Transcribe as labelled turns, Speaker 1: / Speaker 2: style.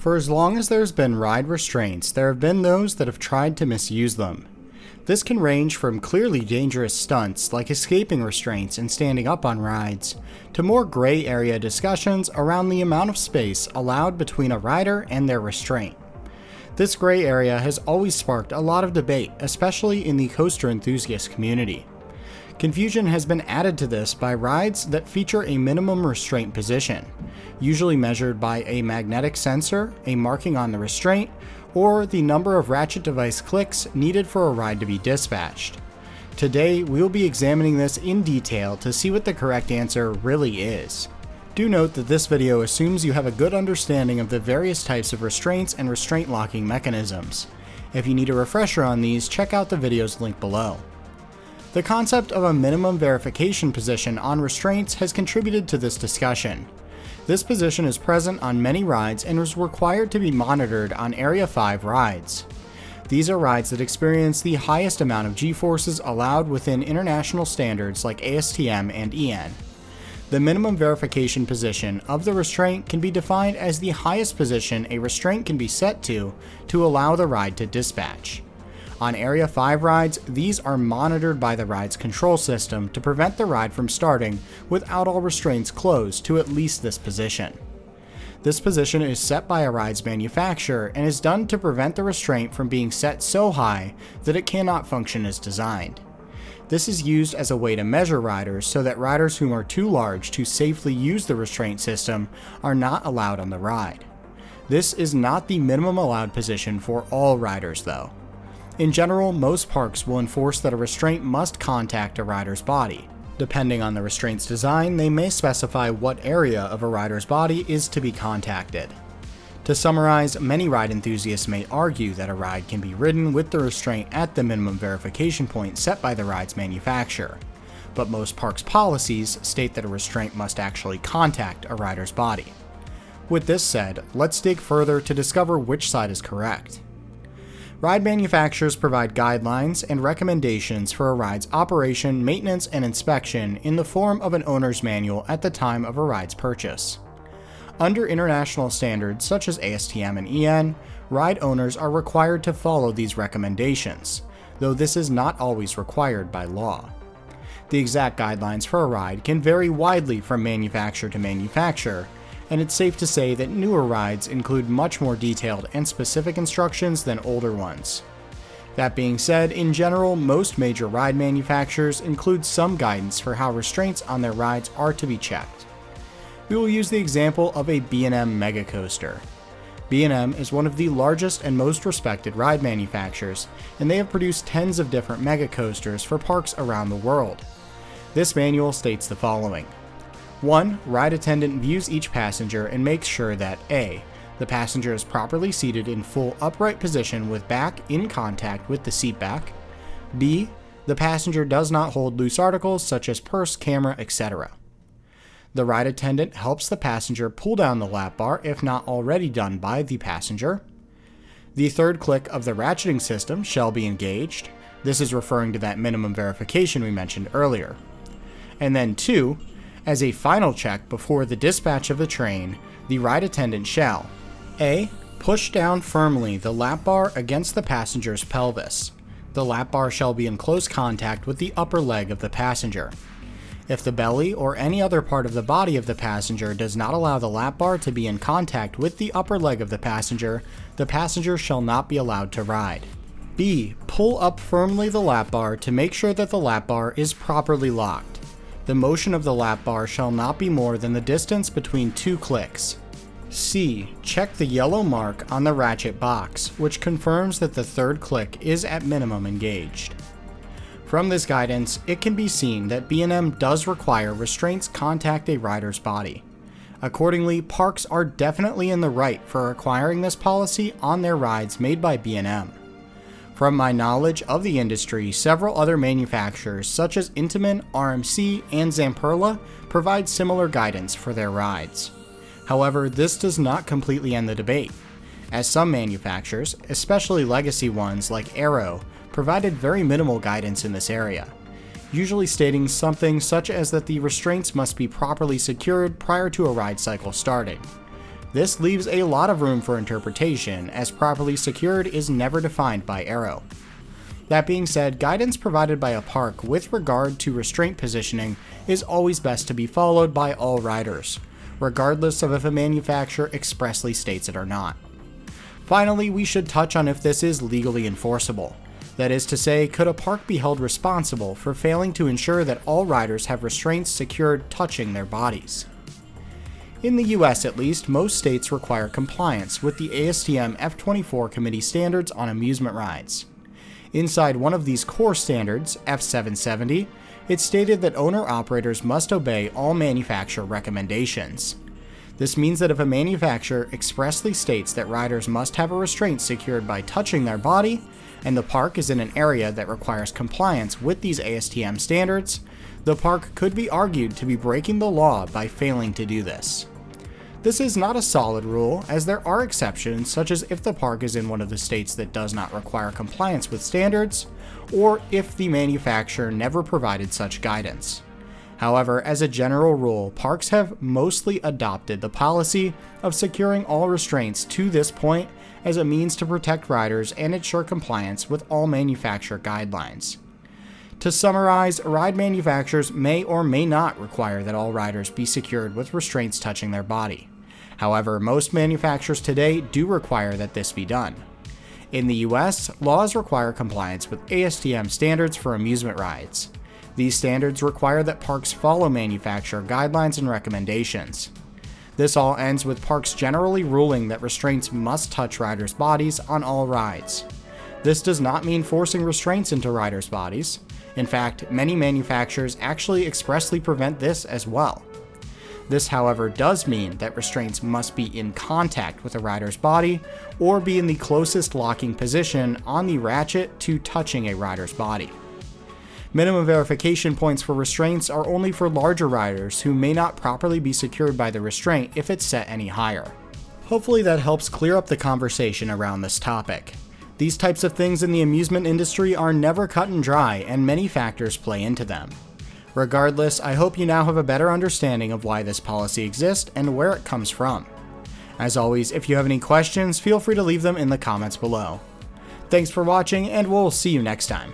Speaker 1: For as long as there's been ride restraints, there have been those that have tried to misuse them. This can range from clearly dangerous stunts like escaping restraints and standing up on rides, to more gray area discussions around the amount of space allowed between a rider and their restraint. This gray area has always sparked a lot of debate, especially in the coaster enthusiast community. Confusion has been added to this by rides that feature a minimum restraint position, usually measured by a magnetic sensor, a marking on the restraint, or the number of ratchet device clicks needed for a ride to be dispatched. Today, we will be examining this in detail to see what the correct answer really is. Do note that this video assumes you have a good understanding of the various types of restraints and restraint locking mechanisms. If you need a refresher on these, check out the videos linked below. The concept of a minimum verification position on restraints has contributed to this discussion. This position is present on many rides and is required to be monitored on Area 5 rides. These are rides that experience the highest amount of G-forces allowed within international standards like ASTM and EN. The minimum verification position of the restraint can be defined as the highest position a restraint can be set to allow the ride to dispatch. On Area 5 rides, these are monitored by the ride's control system to prevent the ride from starting without all restraints closed to at least this position. This position is set by a ride's manufacturer and is done to prevent the restraint from being set so high that it cannot function as designed. This is used as a way to measure riders so that riders whom are too large to safely use the restraint system are not allowed on the ride. This is not the minimum allowed position for all riders though. In general, most parks will enforce that a restraint must contact a rider's body. Depending on the restraint's design, they may specify what area of a rider's body is to be contacted. To summarize, many ride enthusiasts may argue that a ride can be ridden with the restraint at the minimum verification point set by the ride's manufacturer, but most parks' policies state that a restraint must actually contact a rider's body. With this said, let's dig further to discover which side is correct. Ride manufacturers provide guidelines and recommendations for a ride's operation, maintenance, and inspection in the form of an owner's manual at the time of a ride's purchase. Under international standards such as ASTM and EN, ride owners are required to follow these recommendations, though this is not always required by law. The exact guidelines for a ride can vary widely from manufacturer to manufacturer, and it's safe to say that newer rides include much more detailed and specific instructions than older ones. That being said, in general, most major ride manufacturers include some guidance for how restraints on their rides are to be checked. We will use the example of a B&M Mega Coaster. B&M is one of the largest and most respected ride manufacturers, and they have produced tens of different mega coasters for parks around the world. This manual states the following. 1. Ride attendant views each passenger and makes sure that A. The passenger is properly seated in full upright position with back in contact with the seat back. B. The passenger does not hold loose articles such as purse, camera, etc. The ride attendant helps the passenger pull down the lap bar if not already done by the passenger. The third click of the ratcheting system shall be engaged. This is referring to that minimum verification we mentioned earlier. And then 2. As a final check before the dispatch of the train, the ride attendant shall A. Push down firmly the lap bar against the passenger's pelvis. The lap bar shall be in close contact with the upper leg of the passenger. If the belly or any other part of the body of the passenger does not allow the lap bar to be in contact with the upper leg of the passenger shall not be allowed to ride. B. Pull up firmly the lap bar to make sure that the lap bar is properly locked. The motion of the lap bar shall not be more than the distance between 2 clicks. C. Check the yellow mark on the ratchet box, which confirms that the third click is at minimum engaged. From this guidance, it can be seen that B&M does require restraints contact a rider's body. Accordingly, parks are definitely in the right for requiring this policy on their rides made by B&M. From my knowledge of the industry, several other manufacturers such as Intamin, RMC, and Zamperla provide similar guidance for their rides. However, this does not completely end the debate, as some manufacturers, especially legacy ones like Aero, provided very minimal guidance in this area, usually stating something such as that the restraints must be properly secured prior to a ride cycle starting. This leaves a lot of room for interpretation, as properly secured is never defined by Arrow. That being said, guidance provided by a park with regard to restraint positioning is always best to be followed by all riders, regardless of if a manufacturer expressly states it or not. Finally, we should touch on if this is legally enforceable. That is to say, could a park be held responsible for failing to ensure that all riders have restraints secured touching their bodies? In the US at least, most states require compliance with the ASTM F24 committee standards on amusement rides. Inside one of these core standards, F770, it stated that owner-operators must obey all manufacturer recommendations. This means that if a manufacturer expressly states that riders must have a restraint secured by touching their body, and the park is in an area that requires compliance with these ASTM standards, the park could be argued to be breaking the law by failing to do this. This is not a solid rule, as there are exceptions, such as if the park is in one of the states that does not require compliance with standards, or if the manufacturer never provided such guidance. However, as a general rule, parks have mostly adopted the policy of securing all restraints to this point as a means to protect riders and ensure compliance with all manufacturer guidelines. To summarize, ride manufacturers may or may not require that all riders be secured with restraints touching their body. However, most manufacturers today do require that this be done. In the US, laws require compliance with ASTM standards for amusement rides. These standards require that parks follow manufacturer guidelines and recommendations. This all ends with parks generally ruling that restraints must touch riders' bodies on all rides. This does not mean forcing restraints into riders' bodies. In fact, many manufacturers actually expressly prevent this as well. This, however, does mean that restraints must be in contact with a rider's body or be in the closest locking position on the ratchet to touching a rider's body. Minimum verification points for restraints are only for larger riders who may not properly be secured by the restraint if it's set any higher. Hopefully that helps clear up the conversation around this topic. These types of things in the amusement industry are never cut and dry, and many factors play into them. Regardless, I hope you now have a better understanding of why this policy exists and where it comes from. As always, if you have any questions, feel free to leave them in the comments below. Thanks for watching, and we'll see you next time.